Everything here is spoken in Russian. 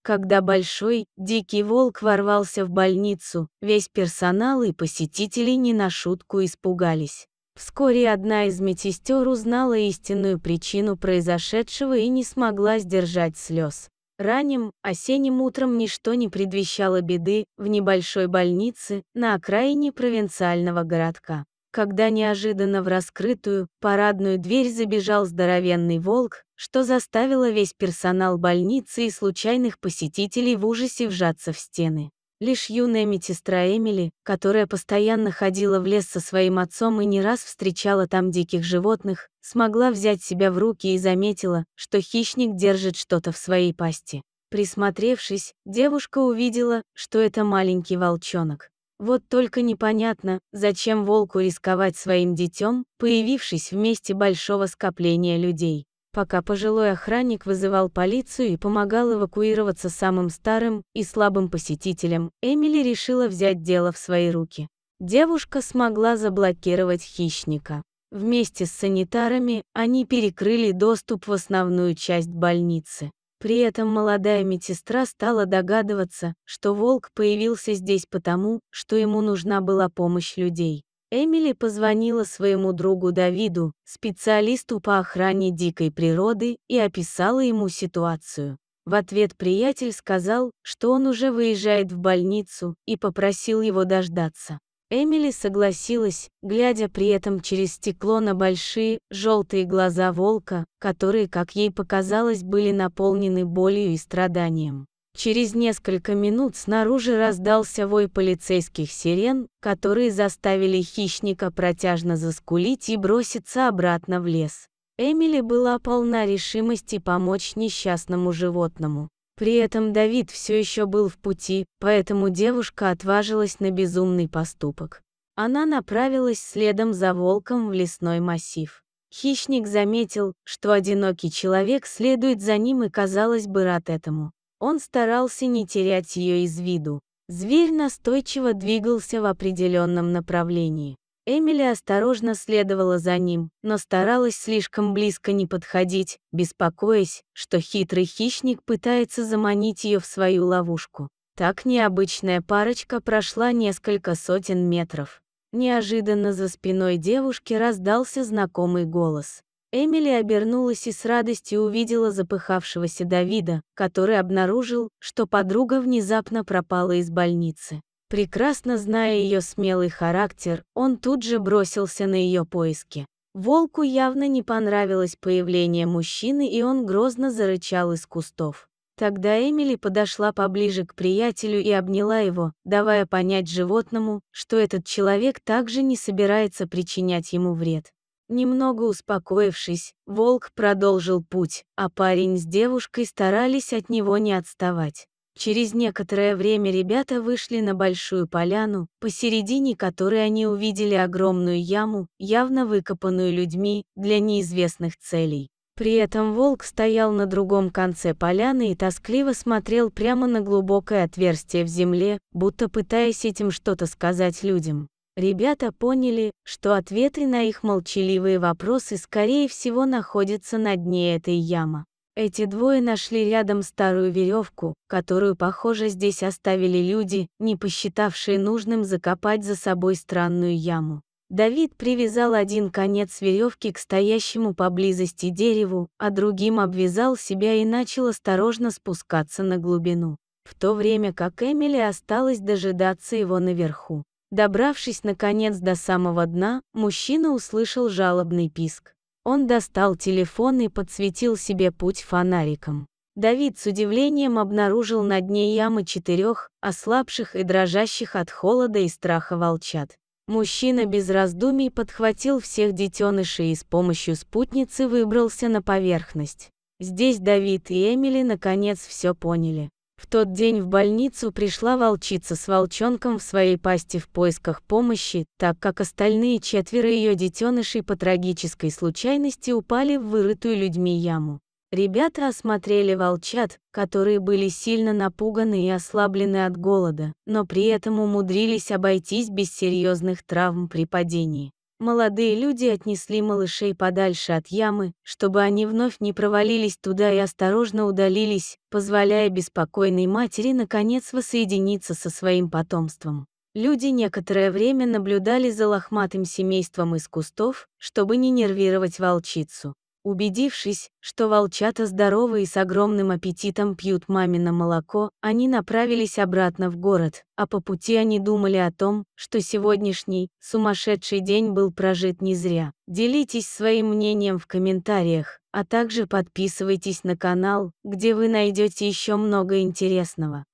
Когда большой, дикий волк ворвался в больницу, весь персонал и посетители не на шутку испугались. Вскоре одна из медсестер узнала истинную причину произошедшего и не смогла сдержать слез. Ранним, осенним утром ничто не предвещало беды в небольшой больнице на окраине провинциального городка. Когда неожиданно в раскрытую парадную дверь забежал здоровенный волк, что заставило весь персонал больницы и случайных посетителей в ужасе вжаться в стены. Лишь юная медсестра Эмили, которая постоянно ходила в лес со своим отцом и не раз встречала там диких животных, смогла взять себя в руки и заметила, что хищник держит что-то в своей пасти. Присмотревшись, девушка увидела, что это маленький волчонок. Вот только непонятно, зачем волку рисковать своим детем, появившись в месте большого скопления людей. Пока пожилой охранник вызывал полицию и помогал эвакуироваться самым старым и слабым посетителям, Эмили решила взять дело в свои руки. Девушка смогла заблокировать хищника. Вместе с санитарами они перекрыли доступ в основную часть больницы. При этом молодая медсестра стала догадываться, что волк появился здесь потому, что ему нужна была помощь людей. Эмили позвонила своему другу Давиду, специалисту по охране дикой природы, и описала ему ситуацию. В ответ приятель сказал, что он уже выезжает в больницу, и попросил его дождаться. Эмили согласилась, глядя при этом через стекло на большие, желтые глаза волка, которые, как ей показалось, были наполнены болью и страданием. Через несколько минут снаружи раздался вой полицейских сирен, которые заставили хищника протяжно заскулить и броситься обратно в лес. Эмили была полна решимости помочь несчастному животному. При этом Давид все еще был в пути, поэтому девушка отважилась на безумный поступок. Она направилась следом за волком в лесной массив. Хищник заметил, что одинокий человек следует за ним и, казалось бы, рад этому. Он старался не терять ее из виду. Зверь настойчиво двигался в определенном направлении. Эмили осторожно следовала за ним, но старалась слишком близко не подходить, беспокоясь, что хитрый хищник пытается заманить ее в свою ловушку. Так необычная парочка прошла несколько сотен метров. Неожиданно за спиной девушки раздался знакомый голос. Эмили обернулась и с радостью увидела запыхавшегося Давида, который обнаружил, что подруга внезапно пропала из больницы. Прекрасно зная ее смелый характер, он тут же бросился на ее поиски. Волку явно не понравилось появление мужчины, и он грозно зарычал из кустов. Тогда Эмили подошла поближе к приятелю и обняла его, давая понять животному, что этот человек также не собирается причинять ему вред. Немного успокоившись, волк продолжил путь, а парень с девушкой старались от него не отставать. Через некоторое время ребята вышли на большую поляну, посередине которой они увидели огромную яму, явно выкопанную людьми для неизвестных целей. При этом волк стоял на другом конце поляны и тоскливо смотрел прямо на глубокое отверстие в земле, будто пытаясь этим что-то сказать людям. Ребята поняли, что ответы на их молчаливые вопросы скорее всего находятся на дне этой ямы. Эти двое нашли рядом старую веревку, которую, похоже, здесь оставили люди, не посчитавшие нужным закопать за собой странную яму. Давид привязал один конец веревки к стоящему поблизости дереву, а другим обвязал себя и начал осторожно спускаться на глубину, в то время как Эмили осталась дожидаться его наверху. Добравшись наконец до самого дна, мужчина услышал жалобный писк. Он достал телефон и подсветил себе путь фонариком. Давид с удивлением обнаружил на дне ямы 4 ослабших и дрожащих от холода и страха волчат. Мужчина без раздумий подхватил всех детенышей и с помощью спутницы выбрался на поверхность. Здесь Давид и Эмили наконец все поняли. В тот день в больницу пришла волчица с волчонком в своей пасти в поисках помощи, так как остальные 4 ее детенышей по трагической случайности упали в вырытую людьми яму. Ребята осмотрели волчат, которые были сильно напуганы и ослаблены от голода, но при этом умудрились обойтись без серьезных травм при падении. Молодые люди отнесли малышей подальше от ямы, чтобы они вновь не провалились туда и осторожно удалились, позволяя беспокойной матери наконец воссоединиться со своим потомством. Люди некоторое время наблюдали за лохматым семейством из кустов, чтобы не нервировать волчицу. Убедившись, что волчата здоровы и с огромным аппетитом пьют мамино молоко, они направились обратно в город, а по пути они думали о том, что сегодняшний, сумасшедший день был прожит не зря. Делитесь своим мнением в комментариях, а также подписывайтесь на канал, где вы найдете еще много интересного.